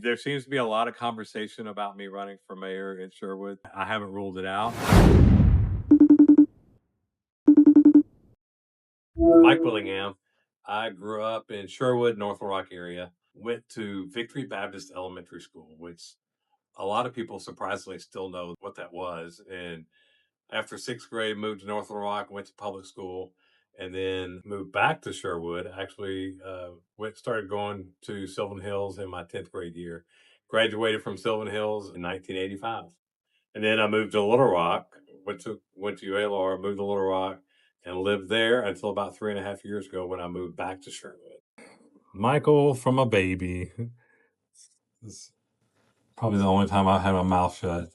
There seems to be a lot of conversation about me running for mayor in Sherwood. I haven't ruled it out. Mike Willingham. I grew up in Sherwood, North Little Rock area. Went to Victory Baptist Elementary School, which a lot of people surprisingly still know what that was. And after sixth grade, moved to North Little Rock, went to public school, and then moved back to Sherwood. Actually, started going to Sylvan Hills in my 10th grade year. Graduated from Sylvan Hills in 1985. And then I moved to Little Rock, went to UALR, moved to Little Rock, and lived there until about 3.5 years ago when I moved back to Sherwood. Michael from a baby. It's probably the only time I had my mouth shut.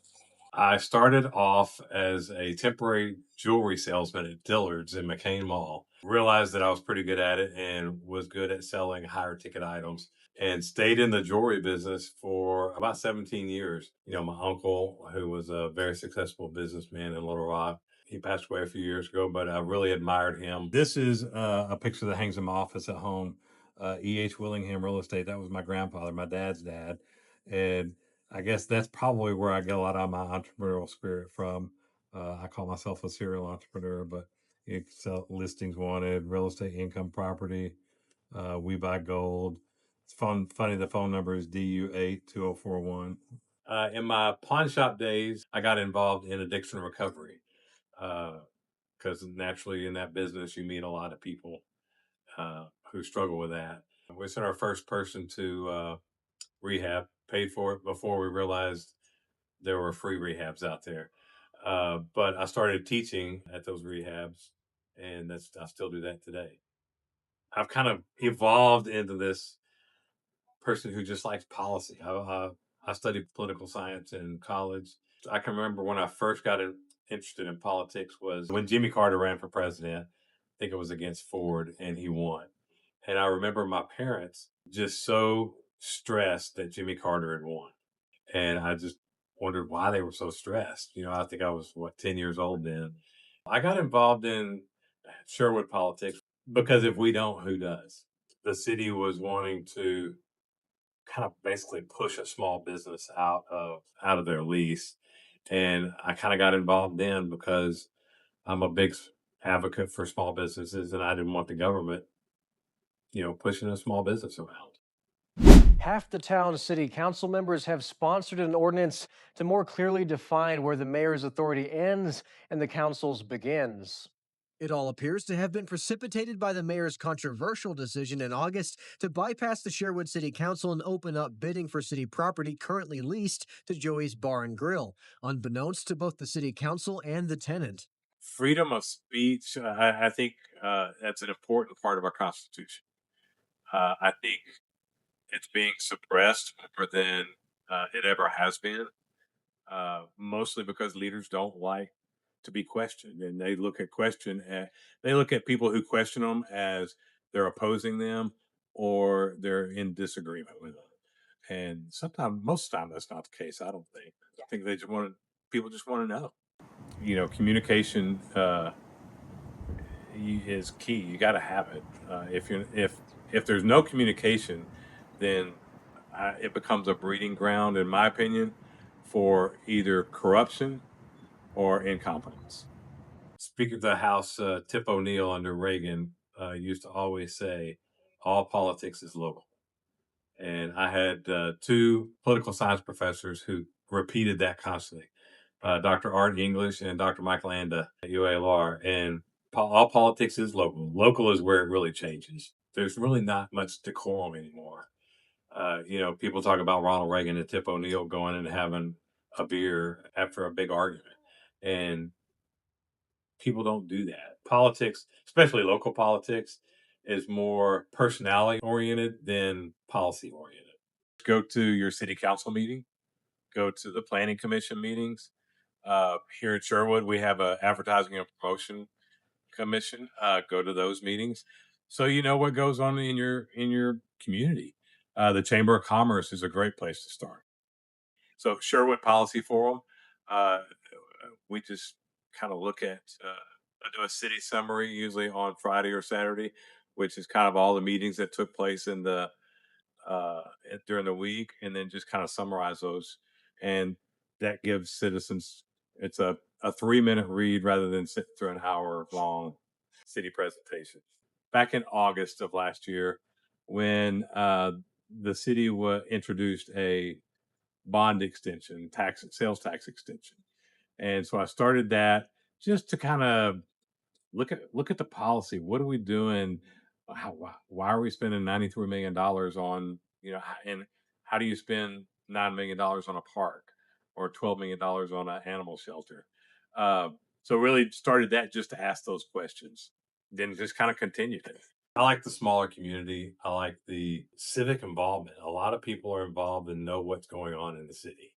I started off as a temporary jewelry salesman at Dillard's in McCain Mall. Realized that I was pretty good at it and was good at selling higher ticket items and stayed in the jewelry business for about 17 years. My uncle, who was a very successful businessman in Little Rock, he passed away a few years ago, but I really admired him. This is a picture that hangs in my office at home. E.H. Willingham Real Estate. That was my grandfather, my dad's dad. And I guess that's probably where I get a lot of my entrepreneurial spirit from. I call myself a serial entrepreneur, but it's listings wanted, real estate income property. We buy gold. It's funny. The phone number is DU82041. In my pawn shop days, I got involved in addiction recovery because naturally in that business, you meet a lot of people who struggle with that. We sent our first person to rehab, paid for it before we realized there were free rehabs out there. But I started teaching at those rehabs, and I still do that today. I've kind of evolved into this person who just likes policy. I studied political science in college. I can remember when I first interested in politics was when Jimmy Carter ran for president. I think it was against Ford, and he won. And I remember my parents just so stressed that Jimmy Carter had won. And I just wondered why they were so stressed. I think I was, 10 years old then. I got involved in Sherwood politics because if we don't, who does? The city was wanting to kind of basically push a small business out of their lease. And I kind of got involved then because I'm a big advocate for small businesses and I didn't want the government, pushing a small business around. Half the town's city council members have sponsored an ordinance to more clearly define where the mayor's authority ends and the council's begins. It all appears to have been precipitated by the mayor's controversial decision in August to bypass the Sherwood City Council and open up bidding for city property currently leased to Joey's Bar and Grill, unbeknownst to both the city council and the tenant. Freedom of speech, I think that's an important part of our Constitution. I think it's being suppressed more than it ever has been, mostly because leaders don't like to be questioned, and they look at people who question them as they're opposing them or they're in disagreement with them. And most of the time, that's not the case. I don't think. I think people just want to know. Communication is key. You got to have it. If there's no communication, then it becomes a breeding ground, in my opinion, for either corruption or incompetence. Speaker of the House, Tip O'Neill under Reagan, used to always say, "All politics is local." And I had two political science professors who repeated that constantly, Dr. Art English and Dr. Michael Anda at UALR. And all politics is local. Local is where it really changes. There's really not much decorum anymore. People talk about Ronald Reagan and Tip O'Neill going and having a beer after a big argument. And people don't do that. Politics, especially local politics, is more personality oriented than policy oriented. Go to your city council meeting, go to the planning commission meetings. Here in Sherwood, we have a advertising and promotion commission. Go to those meetings, so you know what goes on in your community. The Chamber of Commerce is a great place to start. So Sherwood Policy Forum, uh, we just kind of look at. I do a city summary usually on Friday or Saturday, which is kind of all the meetings that took place in the uh, during the week, and then just kind of summarize those. And that gives citizens it's a 3 minute read rather than sit through an hour long city presentation. Back in August of last year, when the city introduced a bond extension, tax sales tax extension, and so I started that just to kind of look at the policy. What are we doing? Why are we spending $93 million on and how do you spend $9 million on a park or $12 million on an animal shelter? Uh, so really started that just to ask those questions. Then just kind of continued it. I like the smaller community. I like the civic involvement. A lot of people are involved and know what's going on in the city.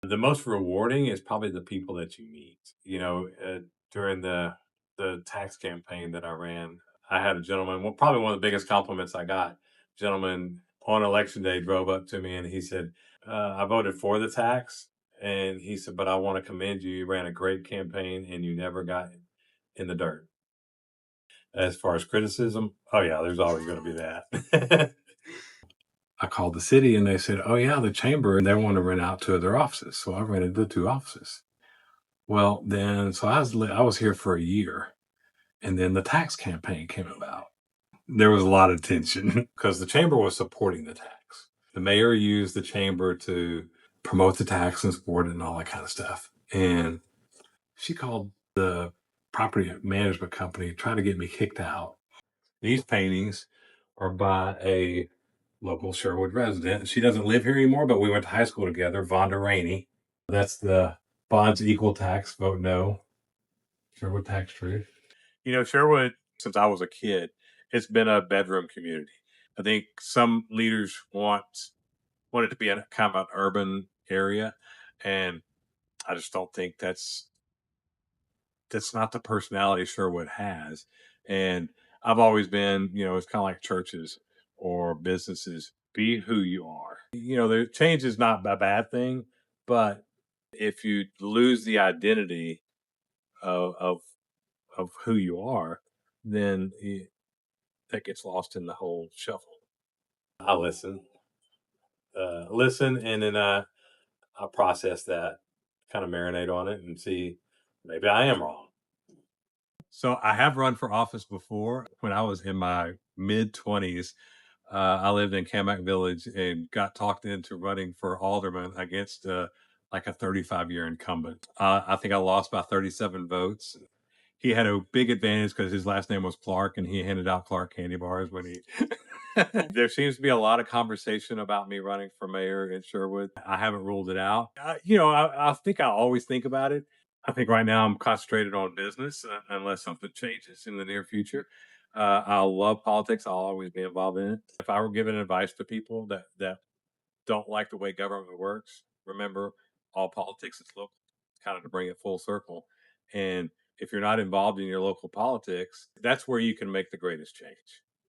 The most rewarding is probably the people that you meet. During the tax campaign that I ran, I had a gentleman. Well, probably one of the biggest compliments I got. Gentleman on election day drove up to me and he said, "I voted for the tax," and he said, "But I want to commend you. You ran a great campaign and you never got in the dirt." As far as criticism, oh yeah, there's always going to be that. I called the city and they said, "Oh yeah, the chamber and they want to rent out two of their offices." So I rented the two offices. Well, then so I was here for a year, and then the tax campaign came about. There was a lot of tension because the chamber was supporting the tax. The mayor used the chamber to promote the tax and support it and all that kind of stuff. And she called the property management company, tried to get me kicked out. These paintings are by a local Sherwood resident. She doesn't live here anymore, but we went to high school together, Vonda Rainey. That's the bonds equal tax, vote no. Sherwood tax truth. Sherwood, since I was a kid, it's been a bedroom community. I think some leaders want it to be a kind of an urban area, and I just don't think that's not the personality Sherwood has. And I've always been, it's kind of like churches or businesses. Be who you are. The change is not a bad thing, but if you lose the identity of who you are, then that gets lost in the whole shuffle. I listen, and then I process that, kind of marinate on it, and see maybe I am wrong. So I have run for office before. When I was in my mid 20s, I lived in Camac Village and got talked into running for alderman against like a 35-year incumbent. I think I lost by 37 votes. He had a big advantage because his last name was Clark, and he handed out Clark candy bars when he. There seems to be a lot of conversation about me running for mayor in Sherwood. I haven't ruled it out. I think I always think about it. I think right now I'm concentrated on business unless something changes in the near future. I love politics. I'll always be involved in it. If I were giving advice to people that don't like the way government works, remember all politics is local, kind of to bring it full circle. And if you're not involved in your local politics, that's where you can make the greatest change.